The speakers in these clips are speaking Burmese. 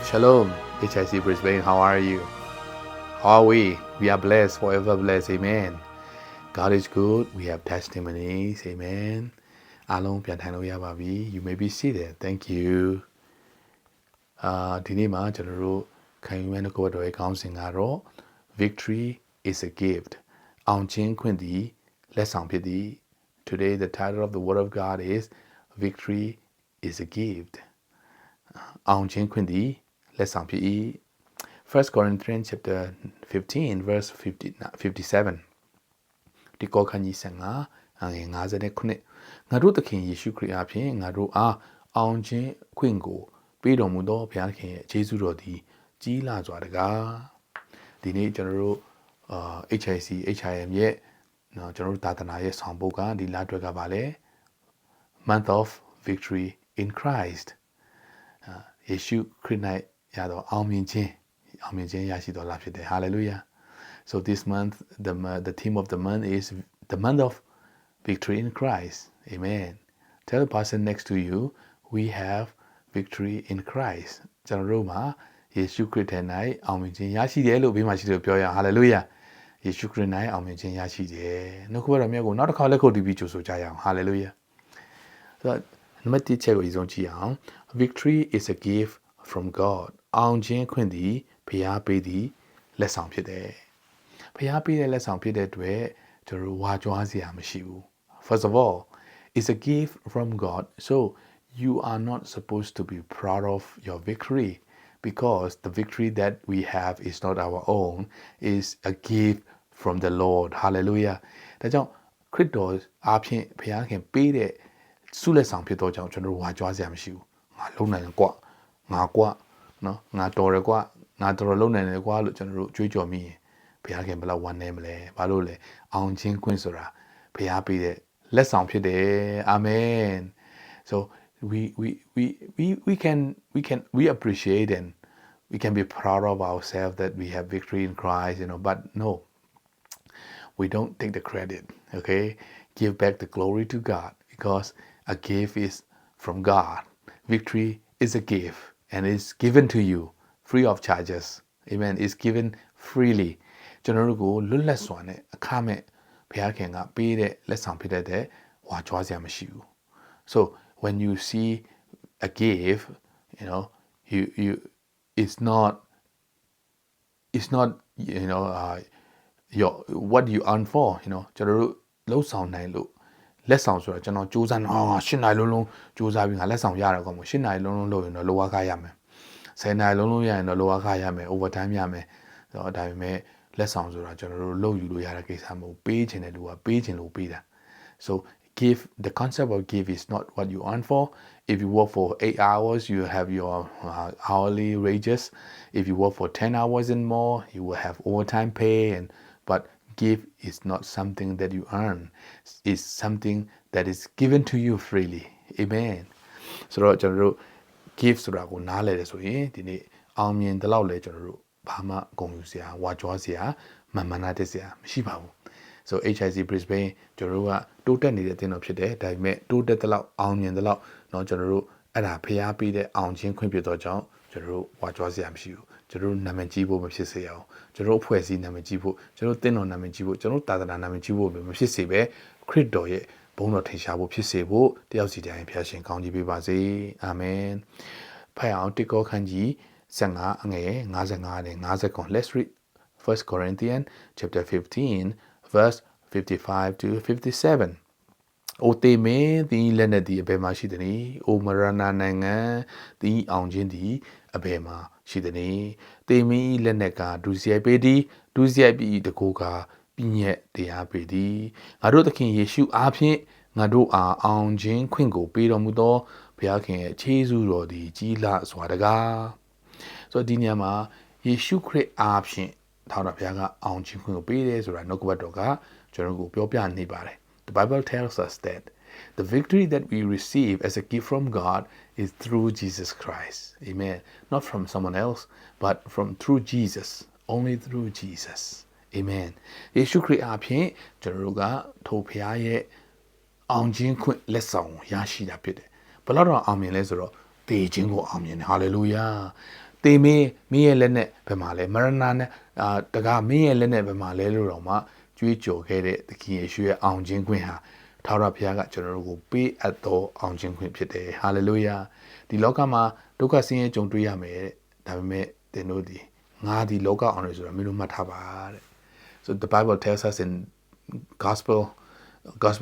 Shalom, HIC Brisbane. How are you? How are we? We are blessed, forever blessed. Amen. God is good. We have testimonies. Amen. Along Piantano You may be seated. Thank you. Dinima General Kayuenako do accounting aro. Victory is a gift. Aunching Quindi, Lesson Pidi. Today the title of the Word of God is Victory is a gift. Aunching Quindi, Lesson Pidi. 1 Corinthians chapter 15 verse 57 ဒီကောခန်းကြီး15ငွေ59ငါတို့သခင်ယေရှုခရစ်အဖင်ငါတို့အားအောင်ခြင်းခွင့်ကိုပေးတော်မူသောဘုရားသခင်ရဲ့ခြေဆုတော်သည်ကြီးလာစွာတကားဒီနေ့ကျွန်တော်တို့HIC HIM ရဲ့ကျွန်တော်တို့သာသနာရဲ့ဆောင်ပုဒ်ကဒီလအတွက်ကပါလဲ Month of Victory in Christ ယေရှုခရစ်၌ရသောအောင်မြင်ခြင်းရရှိတော်လာဖြစ်တယ် Hallelujah. So this month the theme of the month is the month of victory in Christ. Amen. Tell the person next to you we have victory in Christ. ကျွန်တော်တို့မှာယေရှုခရစ်ထဲ၌အောင်မြင်ခြင်းရရှိတယ်လို့ဘေးမှာရှိတယ်ပြောရအောင် Hallelujah. ယေရှုခရစ်၌အောင်မြင်ခြင်းရရှိတယ်နှုတ်ကပတ်တော်မြတ်ကိုနောက်တစ်ခါလက်ခုပ်တီးပြီးကြိုဆိုကြရအောင် Hallelujah. So နံပါတ်1ချက်ကိုအဆုံးကြည့်အောင် Victory is a gift from God. အောင်ခြင်းခွင့်သည်ဘုရားပေးသည့်လက်ဆောင်ဖြစ်တယ်ဘုရားပေးတဲ့လက်ဆောင်ဖြစ်တဲ့အတွက်ကျွန်တော်ဝါကြွားစရာမရှိဘူး First of all, it's a gift from God, so you are not supposed to be proud of your victory because the victory that we have is not our own, is a gift from the Lord. Hallelujah. ဒါကြောင့်ခရစ်တော်အားဖြင့်ဘုရားခင်ပေးတဲ့ဆုလက်ဆောင်ဖြစ်တော့ကြောင့်ကျွန်တော်ဝါကြွားစရာမရှိဘူးငါလုံနိုင်ကွာငါကွာနော်ငါတော်ရကွာငါတော်လုံနိုင်တယ်ကွာလို့ကျွန်တော်တို့ကြွေးကြော်မိရင်ဘုရားခင်ဘယ်လောက်ဝမ်းနည်းမလဲဘာလို့လဲအောင်ခြင်းခွင့်ဆိုတာဘုရားပေးတဲ့လက်ဆောင်ဖြစ်တယ်အာမင် so we appreciate and we can be proud of ourselves that we have victory in Christ, but no, we don't take the credit. Okay, give back the glory to God because a gift is from God. Victory is a gift and it's given to you free of charges. Amen. It's given freely. ကျွန်တော်တို့ကိုလွတ်လပ်စွာနဲ့အခမဲ့ဘုရားခင်ကပေးတဲ့လက်ဆောင်ဖြစ်တဲ့ဝါကြွားစရာမရှိဘူး So when you see a gift, you it's not your what you earn for, ကျွန်တော်တို့လှုပ်ဆောင်နိုင်လို့လက်ဆောင်ဆိုတော့ကျွန်တော်စူးစမ်း8နိုင်လုံးစူးစမ်းပြီးငါလက်ဆောင်ရတာကောမို့8နိုင်လုံးလုပ်ရင်တော့လောကရမယ်10နိုင်လုံးရရင်တော့လောကရမယ် overtime ရမယ်ဆိုတော့ဒါပေမဲ့လက်ဆောင်ဆိုတာကျွန်တော်တို့လုပ်ယူလို့ရတဲ့ကိစ္စမဟုတ်ပေးခြင်းတဲ့လူကပေးခြင်းလို့ပေးတာ so give the concept of give is not what you earn for if you work for 8 hours you have your hourly wages if you work for 10 hours and more you will have overtime pay but give is not something that you earn it's something that is given to you freely amen ဆိုတော့ကျွန်တော်တို့ give ဆိုတာကိုနားလည်တယ်ဆိုရင်ဒီနေ့အောင်မြင်တဲ့လောက်လဲကျွန်တော်တို့ဘာမှဂုဏ်ယူစရာဝါကြွားစရာမာနတက်စရာမရှိပါဘူး so HIC Brisbane ကျွန်တော်တို့ကတိုးတက်နေတဲ့တင်တော်ဖြစ်တယ်ဒါပေမဲ့တိုးတက်တဲ့လောက်အောင်မြင်တဲ့လောက်เนาะကျွန်တော်တို့အဲ့ဒါဖျားပေးတဲ့အောင်ချင်းခွင့်ပြတော့ကြောင့်ကျွန်တော်တို့ဝါကြွားစရာမရှိဘူးကျွန်တော်တို့နာမည်ကြီးဖို့မဖြစ်စေအောင်ကျွန်တော်တို့အဖွဲ့အစည်းနာမည်ကြီးဖို့ကျွန်တော်တို့တင်တော်နာမည်ကြီးဖို့ကျွန်တော်တို့သာသနာနာမည်ကြီးဖို့မဖြစ်စေပဲခရစ်တော်ရဲ့ဘုန်းတော်ထင်ရှားဖို့ဖြစ်စေဖို့တယောက်စီတိုင်းဖျားရှင်ကောင်းကြီးပေးပါစေအာမင်ဖတ်အောင်တိကောခန်းကြီး15အငယ်55နဲ့59 Let's read 1 Corinthians chapter 15 verse 55 to 57အိုတေမင်းသည်လက်နက်သည်အဘယ်မှာရှိသနည်းအိုမရဏနိုင်ငံသည်အောင်ခြင်းသည်အဘယ်မှာရှိသနည်းတေမင်းလက်နက်ကဒုစရိုက်ပေသည်ဒုစရိုက်ပြီတကူကပြည့်ညက်တရားပေသည်ငါတို့သခင်ယေရှုအားဖြင့်ငါတို့အားအောင်ခြင်းခွင့်ကိုပေးတော်မူသောဘုရားခင်ရဲ့ခြေဆုတော်သည်ကြီးလစွာတကားဆိုတော့ဒီနေရာမှာယေရှုခရစ်အားဖြင့်ထာဝရဘုရားကအောင်ခြင်းခွင့်ကိုပေးတယ်ဆိုတာနှုတ်ကပတ်တော်ကကျွန်တော်တို့ပြောပြနေပါတယ်The Bible tells us that the victory that we receive as a gift from God is through Jesus Christ. Amen. Not from someone else, but through Jesus. Only through Jesus. Amen. ယေရှုခရစ်အားဖြင့်ကျွန်တော်တို့ကထိုဘုရားရဲ့အောင်ခြင်းခွင့်လက်ဆောင်ရရှိတာဖြစ်တယ်။ဘယ်လောက်တော့အောင်မြင်လဲဆိုတော့တေခြင်းကိုအောင်မြင်တယ် Hallelujah. တေမင်းရဲ့လက်နဲ့ဘယ်မှာလဲမရဏနဲ့တကားမင်းရဲ့လက်နဲ့ဘယ်မှာလဲလို့တော့မှကြွေးကြော်ခဲ့တဲ့သခင်ယေရှုရဲ့အောင်ခြင်းခွင့်ဟာထာဝရဘုရားကကျွန်တော်တို့ကိုပေးအပ်သောအောင်ခြင်းခွင့်ဖြစ်တယ်ဟာလေလုယာဒီလောကမှာဒုက္ခဆင်းရဲကြုံတွေ့ရမယ်တဲ့ဒါပေမဲ့သင်တို့ဒီငါဒီလောကအောင်လို့ဆိုတာမင်းတို့မှတ်ထားပါတဲ့ So the Bible tells us in Gospel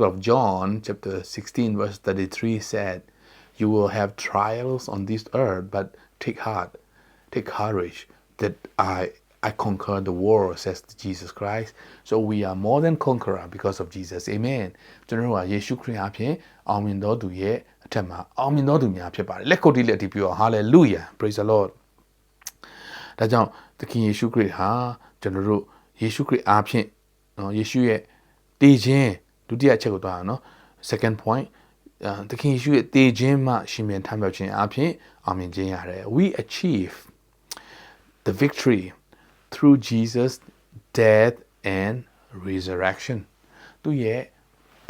of John chapter 16 verse 33 said you will have trials on this earth but take courage that I conquer the world says Jesus Christ so we are more than conqueror because of Jesus amen ကျွန်တော်တို့ကယေရှုခရစ်အပြင်အောင်မြင်တော်သူရဲ့အထက်မှာအောင်မြင်တော်သူများဖြစ်ပါတယ်လက်ခုပ်တီးလက်တီးပြော hallelujah praise the Lord ဒါကြောင့်သခင်ယေရှုခရစ်ဟာကျွန်တော်တို့ယေရှုခရစ်အားဖြင့်နော်ယေရှုရဲ့တည်ခြင်းဒုတိယအချက်ကိုသွားအောင်နော် second point သခင်ယေရှုရဲ့တည်ခြင်းမှရှင်ပြန်ထမြောက်ခြင်းအားဖြင့်အောင်မြင်ခြင်းရတယ် we achieve the victory through Jesus death and resurrection သူရဲ့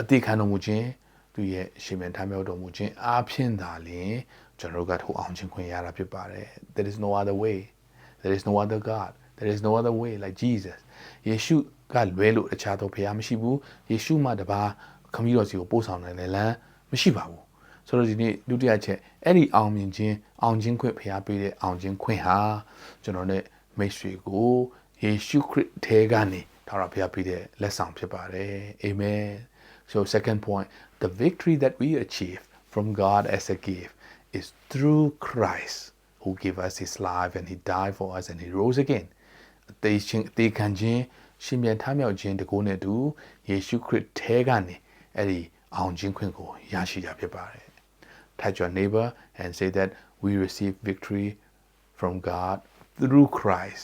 အသေးခံတော်မူခြင်းသူရဲ့ရှင်ပြန်ထမြောက်တော်မူခြင်းအားဖြင့်သာလျှင်ကျွန်တော်တို့ကထိုအောင်ခြင်းခွင့်ရတာဖြစ်ပါတယ် there is no other way there is no other God there is no other way like Jesus ယေရှုကလွဲလို့တခြားသောဘုရားမရှိဘူးယေရှုမှတပါးခမည်းတော်စီကိုပို့ဆောင်နိုင်တဲ့လမ်းမရှိပါဘူးဆိုတော့ဒီနေ့ဒုတိယချက်အဲ့ဒီအောင်မြင်ခြင်းအောင်ခြင်းခွင့်ဘုရားပေးတဲ့အောင်ခြင်းခွင့်ဟာကျွန်တော်နဲ့မိတ်ဆွေကိုယေရှုခရစ်ထဲကနေထာဝရဘုရားပေးတဲ့လက်ဆောင်ဖြစ်ပါတယ် Amen so second point the victory that we achieve from God as a gift is through Christ who gave us his life and he died for us and he rose again တေခံခြင်းရှင်ပြန်ထမြောက်ခြင်းတကူနဲ့တူယေရှုခရစ်ထဲကနေအဲ့ဒီအောင်ခြင်းခွင့်ကိုရရှိတာဖြစ်ပါတယ် Touch your neighbor and say that we receive victory from God through Christ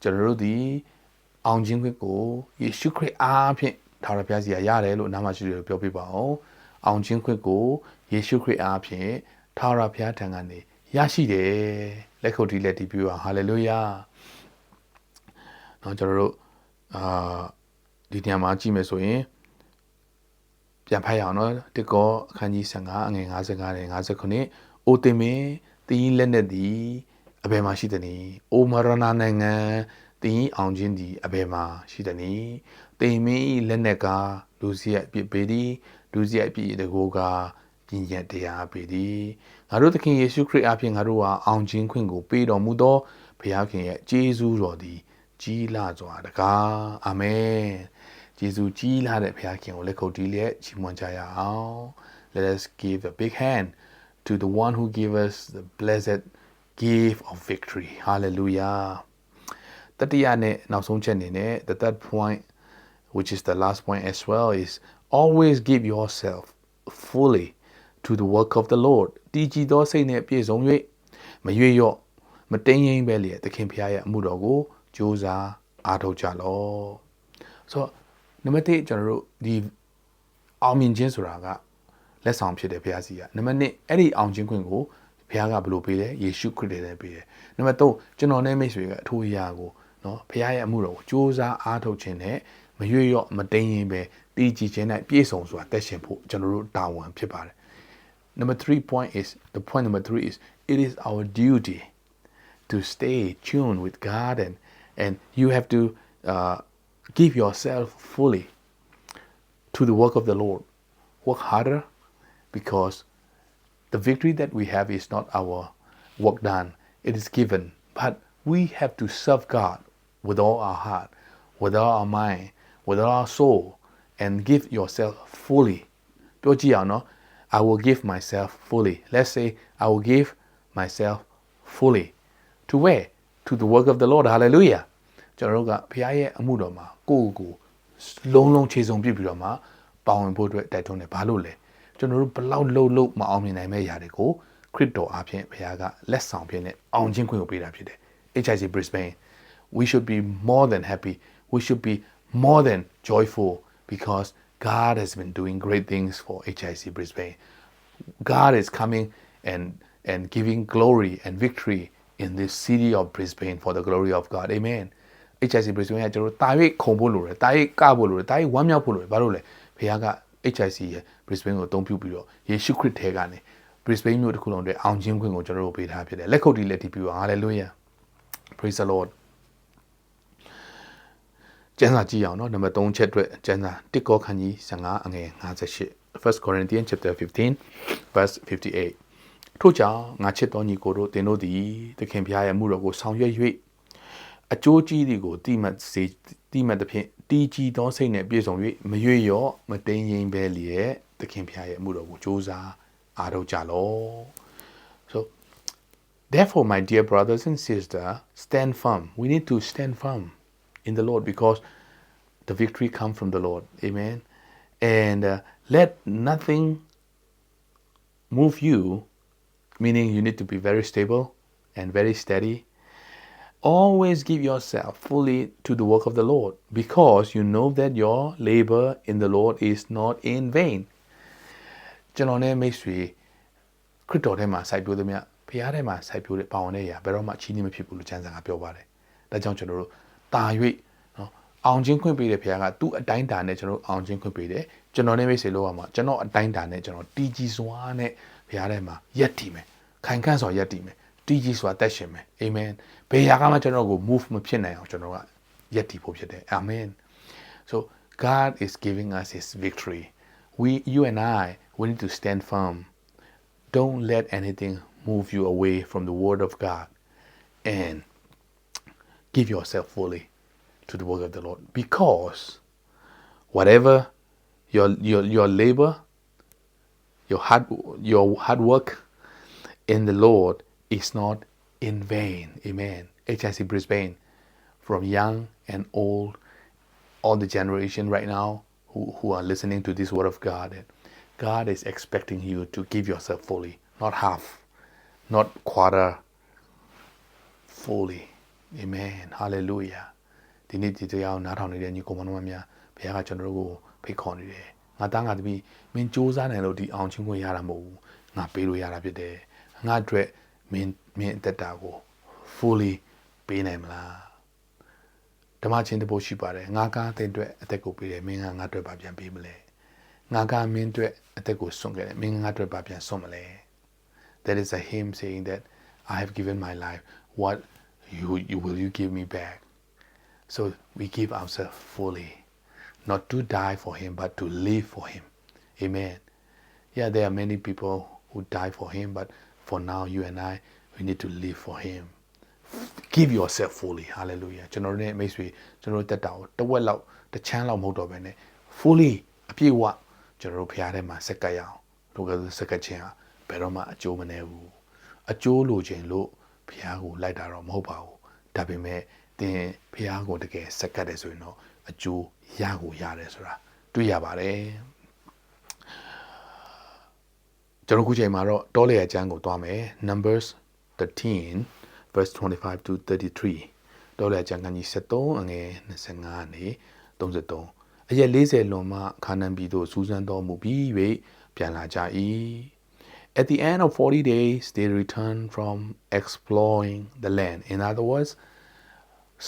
ကျွန်တော်တို့ဒီအောင်ခြင်းခွင့်ကိုယေရှုခရစ်အားဖြင့်ထာဝရဘုရားစီကရတယ်လို့နားမရှိလို့ပြောပြပါအောင်အောင်ခြင်းခွင့်ကိုယေရှုခရစ်အားဖြင့်ထာဝရဘုရားထံကနေရရှိတယ်လက်ခုပ်တီးလက်တီးပြောဟာလေလုယာเนาะကျွန်တော်တို့ဒီနေရာမှာကြည့်မယ်ဆိုရင်ပြန်ဖတ်ရအောင်เนาะတကောအခန်းကြီး15အငယ်55နဲ့59အိုတင်မင်းတင်းလက်နဲ့သည်အဘယ်မှာရှိသနည်းအိုမရဏနိုင်ငံတင်းအောင်ခြင်းသည်အဘယ်မှာရှိသနည်းတင်မင်းလက်နဲ့ကလူစီရဲ့အပြစ်ပေသည်လူစီရဲ့အပြစ်တကိုးကပြည့်ညက်တရားပေသည်ငါတို့သခင်ယေရှုခရစ်အားဖြင့်ငါတို့ဟာအောင်ခြင်းခွင့်ကိုပေးတော်မူသောဘုရားခင်ရဲ့ကျေးဇူးတော်သည်ကြီးလာစွာတကားအာမင်ယေရှုကြီးလာတဲ့ဘုရားခင်ကိုလက်ခုပ်တီးလျက်ချီးမွမ်းကြရအောင် Let us give a big hand to the one who gave us the blessed gift of victory hallelujah တတိယနဲ့နောက်ဆုံးချက်အနေနဲ့ the third point which is the last point as well is always give yourself fully to the work of the Lord တည်ကြည်သောစိတ်နဲ့ပြည့်စုံ၍မရွေ့လျော့မတိမ်ယိမ်းပဲလျက်သခင်ဖျားရဲ့အမှုတော်ကိုကြိုးစားအားထုတ်ကြလော့ဆိုတော့နံပါတ်1ကျွန်တော်တို့ဒီအောင်မြင်ခြင်းဆိုတာကလက်ဆောင်ဖြစ်တယ်ဘုရားစီကနံပါတ်2အဲ့ဒီအောင်ခြင်းခွင့်ကိုဘုရားကဘယ်လိုပေးလဲယေရှုခရစ်နဲ့ပေးတယ်နံပါတ်3ကျွန်တော်နဲ့မိတ်ဆွေကအထူးအရာကိုနော်ဘုရားရဲ့အမှုတော်ကိုကြိုးစားအားထုတ်ခြင်းနဲ့မရွေ့လျော့မတိမ်ယိမ်းပဲတည်ကြည်ခြင်းနဲ့ပြည့်စုံစွာတက်ရှင်ဖို့ကျွန်တော်တို့တာဝန်ဖြစ်ပါတယ်Number 3 point is the point number 3 is it is our duty to stay tuned with God and you have to give yourself fully to the work of the Lord. Work harder because the victory that we have is not our work done. It is given. But we have to serve God with all our heart, with all our mind, with all our soul and give yourself fully. ပြောကြည့်အောင်နော် I will give myself fully. Let's say I will give myself fully. To where? To the work of the Lord. Hallelujah. ကျွန်တော်တို့ကဘုရားရဲ့အမှုတော်မှာကိုယ့်ကိုယ်လုံးလုံးခြေစုံပြစ်ပြီးတော့မှပါဝင်ဖို့အတွက်တိုက်တွန်းတယ်ဘာလို့လဲကျွန်တော်တို့ဘလောက်လှုပ်လှုပ်မအောင်မြင်နိုင်မဲ့ຢာတွေကိုခရစ်တော်အားဖြင့်ဘုရားကလက်ဆောင်ဖြင့်နဲ့အောင်ခြင်းခွင့်ကိုပေးတာဖြစ်တယ် HIC Brisbane we should be more than happy we should be more than joyful because God has been doing great things for HIC Brisbane God is coming and giving glory and victory in this city of Brisbane for the glory of God amen HIC Brisbane ကကျွန်တော်တာ၍ခုံဖို့လိုတယ်တာ၍ကဖို့လိုတယ်တာ၍ဝမ်းမြောက်ဖို့လိုတယ်ဘာလို့လဲဘုရားက HIC ရဲ့ Brisbane ကိုအသုံးပြုပြီးတော့ယေရှုခရစ်ထဲကနေ Brisbane မြို့တစ်ခုလုံးအတွက်အောင်ချင်းခွင့်ကိုကျွန်တော်တို့ပေးထားဖြစ်တယ်လက်ခုပ်တီးလက်တီးပြီးပါ hallelujah praise the lord ကျမ်းစာကြည့်အောင်နော်နံပါတ်3ချက်အတွက်ကျမ်းစာ1ကောခန်းကြီး15အငယ်58 First Corinthians chapter 15 verse 58ထို့ကြောင့်ငါချစ်တော်ညီကိုတို့သင်တို့သည်သခင်ဖျားရဲ့မှုတော်ကိုဆောင်ရွက်၍အကျိုးကြီးသည်ကိုတိမှတ်သဖြင့်တီးကြီးသောစိတ်နှင့်ပြည့်စုံ၍မရွေ့ရော့မတိမ်ရင်ပဲလျက်သခင်ဖျားရဲ့မှုတော်ကိုကြိုးစားအားထုတ်ကြလော့ so therefore my dear brothers and sisters stand firm we need to stand firm in the Lord because the victory comes from the Lord amen and let nothing move you meaning you need to be very stable and very steady always give yourself fully to the work of the Lord because you know that your labor in the Lord is not in vain ကျွန်တော်နဲ့မိတ်ဆွေခရစ်တော်ထဲမှာစိုက်ပျိုးသမျှဖခင်ထဲမှာစိုက်ပျိုးတဲ့ပါဝင်တဲ့အရာဘယ်တော့မှအချီးနှီးမဖြစ်ဘူးလို့ကျမ်းစာကပြောပါတယ်ဒါကြောင့်ကျွန်တော်တို့တာ၍နော်အောင်ချင်းခွင့်ပေးတဲ့ဖခင်ကသူ့အတိုင်းတာနဲ့ကျွန်တော်တို့အောင်ချင်းခွင့်ပေးတယ်ကျွန်တော်နဲ့မိတ်ဆွေလို့ရမှာကျွန်တော်အတိုင်းတာနဲ့ကျွန်တော်တီကြီးစွာနဲ့ဖခင်ထဲမှာယက်တည်မယ်ခိုင်ခန့်စွာယက်တည်မယ်တီကြီးစွာတက်ရှင်မယ်အာမင်ဘယ်ရာကမှကျွန်တော်ကို move မဖြစ်နိုင်အောင်ကျွန်တော်ကယက်တည်ဖို့ဖြစ်တယ်အာမင် so God is giving us his victory you and I we need to stand firm don't let anything move you away from the word of God and give yourself fully to the work of the Lord because whatever your labor your hard work in the Lord is not in vain amen HIC Brisbane from young and old all the generation right now who are listening to this word of God is expecting you to give yourself fully not half not quarter fully amen hallelujah ဒီနေ့ဒီတရားကိုနားထောင်နေတဲ့ညီကောင်မတို့များဘုရားကကျွန်တော်တို့ကိုဖိတ်ခေါ်နေတယ်ငါသားငါသမီးမင်းစူးစမ်းနိုင်လို့ဒီအောင်ချင်းခွင့်ရတာမဟုတ်ဘူးငါပေးလို့ရတာဖြစ်တယ်ငါအတွက်မင်းအသက်တာကို fully ပေးနိုင်မလားဓမ္မချင်းတပုတ်ရှိပါတယ်ငါကားတဲ့အတွက်အသက်ကိုပေးတယ်မင်းကငါအတွက်ပါပြန်ပေးမလဲငါကမင်းအတွက်အသက်ကိုစွန့်ခဲ့တယ်မင်းငါအတွက်ပါပြန်စွန့်မလဲ That is a hymn saying that I have given my life what will you give me back so we give ourselves fully not to die for him but to live for him amen yeah there are many people who die for him but for now you and I we need to live for him give yourself fully hallelujah ကျွန်တော်တို့ ਨੇ မိတ်ဆွေကျွန်တော်တို့တက်တာကိုတဝက်လောက်တချမ်းလောက်မဟုတ်တော့ဘဲနဲ့ fully အပြည့်အဝကျွန်တော်တို့ဖျားထဲမှာစက္ကပ်ရအောင်တို့ကစက္ကပ်ခြင်းဟာဘယ်တော့မှအကျိုးမနေဘူးအကျိုးလိုချင်လို့ဖျားကိုလိုက်တာတော့မဟုတ်ပါဘူးဒါပေမဲ့သင်ဖျားကိုတကယ်စက္ကပ်တယ်ဆိုရင်တော့အကျိုးရကိုရတယ်ဆိုတာတွေ့ရပါတယ်ကျွန်တော်ခုချိန်မှာတော့တောလေအကျမ်းကိုသွားမယ် Numbers 13 verse 25 to 33တောလေအကျမ်းကကြီး73အငယ်25နေ33အရက်40လွန်မှခါနန်ပြည်သို့စူးစမ်းတော်မူပြီး၍ပြန်လာကြ၏ At the end of 40 days they returned from exploring the land in other words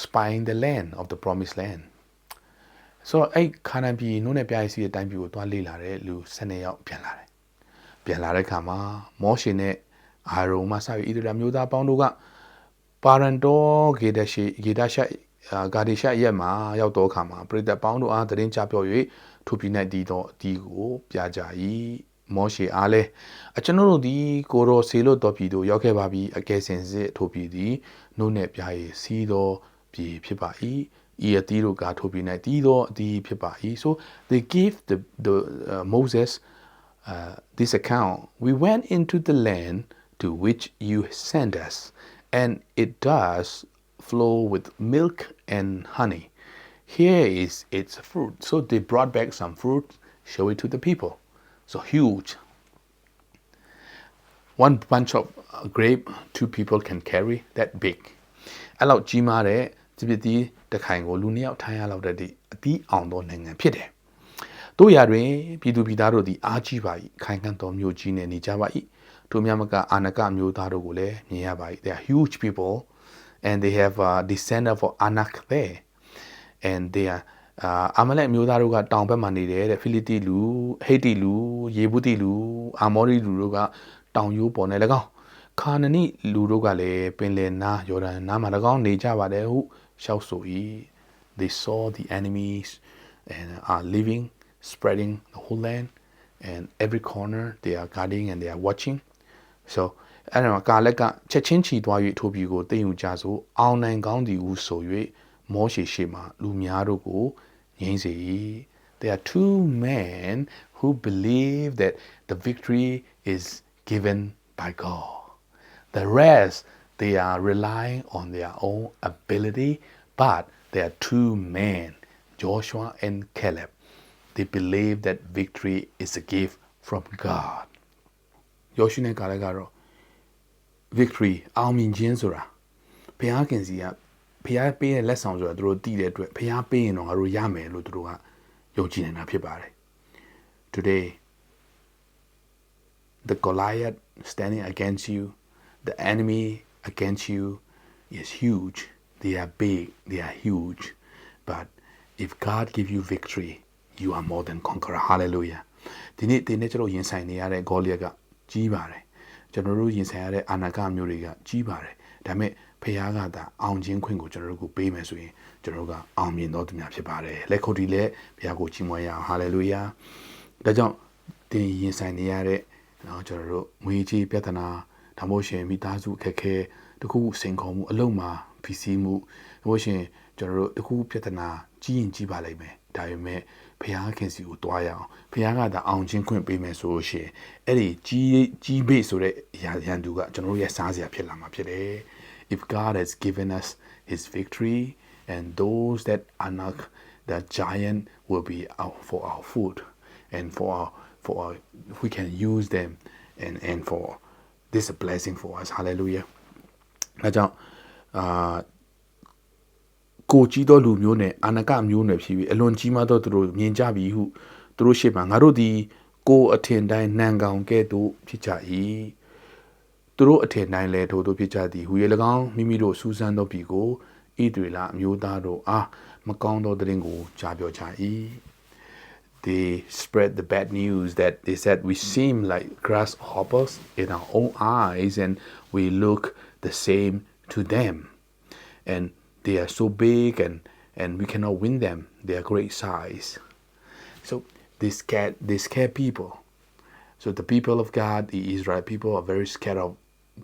spying the land of the promised land so အဲ့ခါနန်ပြည်နုနဲ့ပြရစီတဲ့အတိုင်းပြည်ကိုတွားလေ့လာတဲ့လူ12ယောက်ပြန်လာတယ်ပြန်လာတဲ့အခါမှာမောရှေနဲ့အာရုံမှစပြီးဣသရေလမျိုးသားပေါင်းတို့ကပါရန်တော်ဂေဒရှာရက်မှာရောက်တော့အခါမှာပရိသတ်ပေါင်းတို့အားသတင်းချပြော၍ထိုပြည်၌တည်သောအတီးကိုပြကြ၏မောရှေအားလည်းကျွန်တော်တို့သည်ကိုရောဆေလို့တော်ပြည်သို့ရောက်ခဲ့ပါပြီအကယ်စင်စစ်ထိုပြည်သည်နှုတ်နဲ့ပြား၏စီးသောပြည်ဖြစ်ပါ၏ဤအတီးတို့ကထိုပြည်၌တည်သောအတီးဖြစ်ပါ၏ so they gave the Moses this account we went into the land to which you sent us and it does flow with milk and honey here is its fruit so they brought back some fruit show it to the people so huge one bunch of grape 2 people can carry that big အဲ့လောက်ကြီးမားတဲ့ဒီပတိတခိုင်ကိုလူနှစ်ယောက်ထိုင်ရလောက်တဲ့အတီးအောင်သောနိုင်ငံဖြစ်တယ်တို့ရတွင်ပြည်သူပြည်သားတို့သည်အားကြီးပါ၏ခိုင်ခံ့သောမြို့ကြီးနှင့်နေကြပါ၏တို့များမကအာနကမျိုးသားတို့ကိုလည်းမြင်ရပါ၏ they are huge people and they have descended for Anak there and they are အာမလက်မျိုးသားတို့ကတောင်ဘက်မှာနေတယ်တဲ့ဖိလိတိလူဟိတ်တိလူယေဗုတိလူအာမောရိလူတို့က တောင်ရိုးပေါ်နဲ့၎င်းခါနနိလူတို့ကလည်းပင်လယ်နားယော်ဒန်နားမှာ၎င်းနေကြပါတယ်ဟုရှောက်ဆို၏ they saw the enemies and are living spreading the whole land and every corner they are guarding and they are watching so အဲ့ဒါကာလက်ကချက်ချင်းချီသွား၍ထိုပြည်ကိုသိမ်းယူကြဆိုအောင်နိုင်ကောင်းသည်ဟုဆို၍မောရှေရှေ့မှလူများတို့ကိုငြိမ်းစေ၏There are two men who believe that the victory is given by God. The rest, they are relying on their own ability, but there are two men, Joshua and Caleb. They believe that victory is a gift from God. Joshua and Caleb ကတော့ victory အောင်မြင်ခြင်းဆိုတာဘုရားခင်စီကဘုရားပေးတဲ့လက်ဆောင်ဆိုတာသူတို့သိတဲ့အတွက်ဘုရားပေးရင်တော့ငါတို့ရမယ်လို့သူတို့ကယုံကြည်နေတာဖြစ်ပါတယ် Today the Goliath standing against you the enemy against you is huge they are big they are huge but if God give you victory you are more than conqueror hallelujah ဒီနေ့ကျွန်တော်ရင်ဆိုင်နေရတဲ့ Goliath ကကြီးပါတယ်ကျွန်တော်တို့ရင်ဆိုင်ရတဲ့အာနာကမျိုးတွေကကြီးပါတယ်ဒါပေမဲ့ဖခင်ကသာအောင်ခြင်းခွင့်ကိုကျွန်တော်တို့ကိုပေးမယ်ဆိုရင်ကျွန်တော်တို့ကအောင်မြင်တော်သူများဖြစ်ပါတယ်လက်ခုပ်တီးလက်ဘုရားကိုချီးမွမ်းရအောင်ဟာလေလုယာဒါကြောင့်တင်ရင်ဆိုင်နေရတဲ့နော်ကျွန်တော်တို့ငွေကြေးပြဿနာဒါမှမဟုတ်ရှင်မိသားစုအခက်အခဲတခုစိန်ခေါ်မှုအလုံးမှာဖြစ်စီမှုဒါမှမဟုတ်ရှင်ကျွန်တော်တို့တခုပြဿနာကြီးရင်ကြီးပါလိမ့်မယ်ဒါပေမဲ့ဘုရားခင်စီကိုတွားရအောင်ဘုရားကသာအောင်ခြင်းခွင့်ပေးမယ်ဆိုလို့ရှင်အဲ့ဒီကြီးဘေးဆိုတဲ့အရာရန်သူကကျွန်တော်တို့ရဲ့စားစရာဖြစ်လာမှာဖြစ်တယ် If God has given us his victory and those that are not the giant will be for our food and for our we can use them and for this is a blessing for us hallelujah ဒါကြောင့်ကိုကြီးသောလူမျိုးနဲ့အာနကမျိုးနွယ်ဖြစ်ပြီးအလွန်ကြီးမားသောသူတို့မြင်ကြပြီဟုသူတို့ရှေ့မှာငါတို့ဒီကိုအထင်တိုင်းနံကောင်ကဲ့သို့ဖြစ်ကြ၏သူတို့အထင်တိုင်းလဲထို့သို့ဖြစ်ကြသည်ဟူ၍၎င်းမိမိတို့စူးစမ်းသောပြီကိုဣသရေလအမျိုးသားတို့အားမကောင်းသောသတင်းကိုကြားပြောကြ၏They spread the bad news that they said we seem like grasshoppers in our own eyes and we look the same to them and they are so big and we cannot win them they are great size so they scare people so the people of God the Israel people are very scared of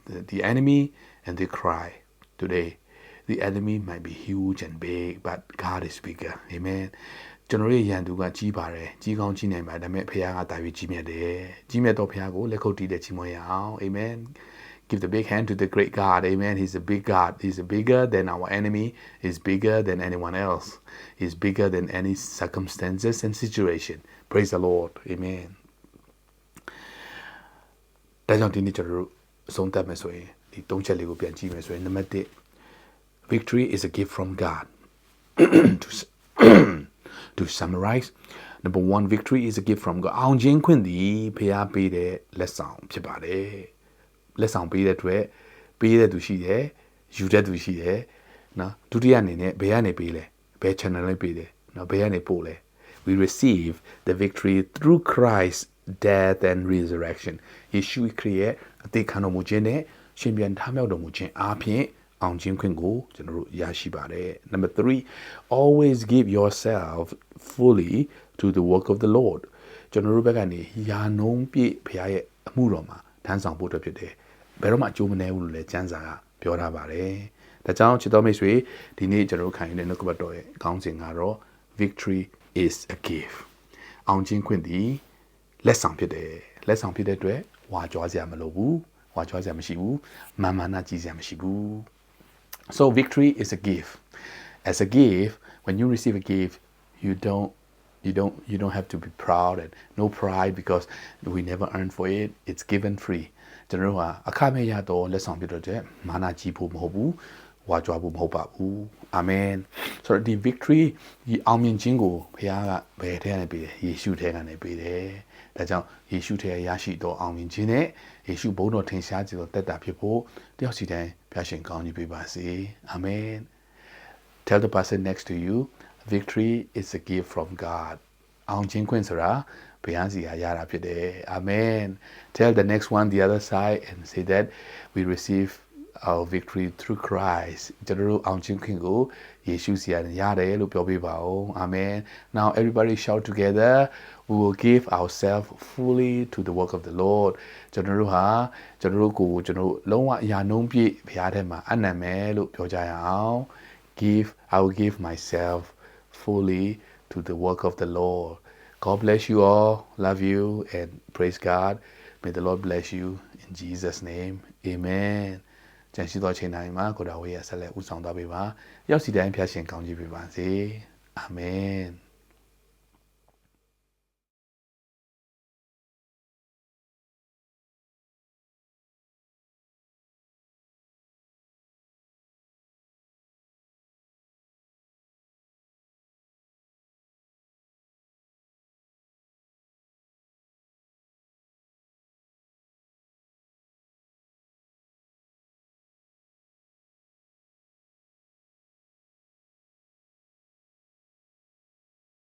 the enemy and they cry today the enemy might be huge and big but God is bigger amen ကျွန်တော်ရဲ့ယန္တုကကြီးပါတယ်ကြီးကောင်းကြီးနိုင်ပါတယ်ဒါပေမဲ့ဖခင်ကတာပြီးကြီးမြတ်တယ်ကြီးမြတ်တော့ဖခင်ကိုလက်ခုပ်တီးတဲ့ချီးမွမ်းရအောင် amen give the big hand to the great God amen he's a big God he's bigger than our enemy he's bigger than anyone else he's bigger than any circumstances and situation praise the Lord amen ဒါကြောင့်ဒီနေ့ကျွန်တော်တို့အဆုံးသတ်မယ်ဆိုရင်ဒီ၃ချက်လေးကိုပြန်ကြည့်မယ်ဆိုရင်နံပါတ်1 victory is a gift from God to summarize number 1 victory is a gift from God အောင်ခြင်းခွင့်သည်ဖခင်ပေးတဲ့လက်ဆောင်ဖြစ်ပါတယ်လက်ဆောင်ပေးတဲ့အတွက်ပေးတဲ့သူရှိတယ်ယူတဲ့သူရှိတယ်နော်ဒုတိယအနေနဲ့ဘယ်ကနေပေးလဲဘယ် channel နဲ့ပေးတယ်နော်ဘယ်ကနေပို့လဲ we receive the victory through Christ's death and resurrection ယေရှုခရစ်ရဲ့အသက်ခံတော်မူခြင်းနဲ့ရှင်ပြန်ထမြောက်တော်မူခြင်းအားဖြင့်အောင်ခြင်းခွင့်ကိုကျွန်တော်တို့ရရှိပါတယ် number 3 always give yourself fully to the work of the Lord ကျွန်တော်တို့ဘက်ကနေယာနှုံးပြည့်ဘုရားရဲ့အမှုတော်မှာထမ်းဆောင်ဖို့အတွက်ဖြစ်တယ်ဘယ်တော့မှအကျိုးမနည်းဘူးလို့လည်းကျမ်းစာကပြောထားပါတယ်ဒါကြောင့်ချစ်တော်မိတ်ဆွေဒီနေ့ကျွန်တော်တို့ခံယူတဲ့နှုတ်ကပတ်တော်ရဲ့ခေါင်းစဉ်ကတော့ victory is a gift အောင်ခြင်းခွင့်သည်လက်ဆောင်ဖြစ်တယ်လက်ဆောင်ဖြစ်တဲ့အတွက်ဝါကြွားစရာမလိုဘူးဝါကြွားစရာမရှိဘူးမာနကြီးစရာမရှိဘူး So victory is a gift. As a gift, when you receive a gift, you don't have to be proud and no pride because we never earn for it. It's given free. ကျွန်တော်ကအခမဲ့ရတော့လက်ဆောင်ပြတော့တဲ့မာနကြီးဖို့မဟုတ်ဘူးဝါကြွားဖို့မဟုတ်ပါဘူးအာမင်ဆိုတော့ဒီ victory ဒီအောင်မြင်ခြင်းကိုဘုရားကဘယ်ထဲကနေပေးတယ်ယေရှုထဲကနေပေးတယ်ဒါကြောင့်ယေရှုထဲရရှိသောအောင်မြင်ခြင်းနဲ့ယေရှုဘုန်းတော်ထင်ရှားခြင်းသောတက်တာဖြစ်ဖို့တယောက်စီတိုင်းဘုရားရှင်ကောင်းကြီးပေးပါစေအာမင် Tell the person next to you victory is a gift from God အောင်ချင်းခွင့်ဆိုတာဘုရားစီကရတာဖြစ်တယ် Amen tell the next one the other side and say that we receive our victory through Christ ကျွန်တော်တို့အောင်ချင်းခွင့်ကိုယေရှုစီကနေရတယ်လို့ပြောပြပါဦး Amen now everybody shout together we will give ourselves fully to the work of the Lord ကျွန်တော်တို့ဟာကျွန်တော်တို့ကိုကျွန်တော်လုံးဝအရာနှုံးပြည့်ဘုရားထဲမှာအနံ့မယ်လို့ပြောကြရအောင် I will give myself fully to the work of the Lord God bless you all love you and praise God may the Lord bless you in Jesus name amen ကျန်ရှိသောချိန်တိုင်းမှာကိုတော်ဝေးရဆက်လက်ဥဆောင်သွားပေးပါရောက်စီတိုင်းဖျားရှင်ကောင်းကြီးပေးပါစေအာမင်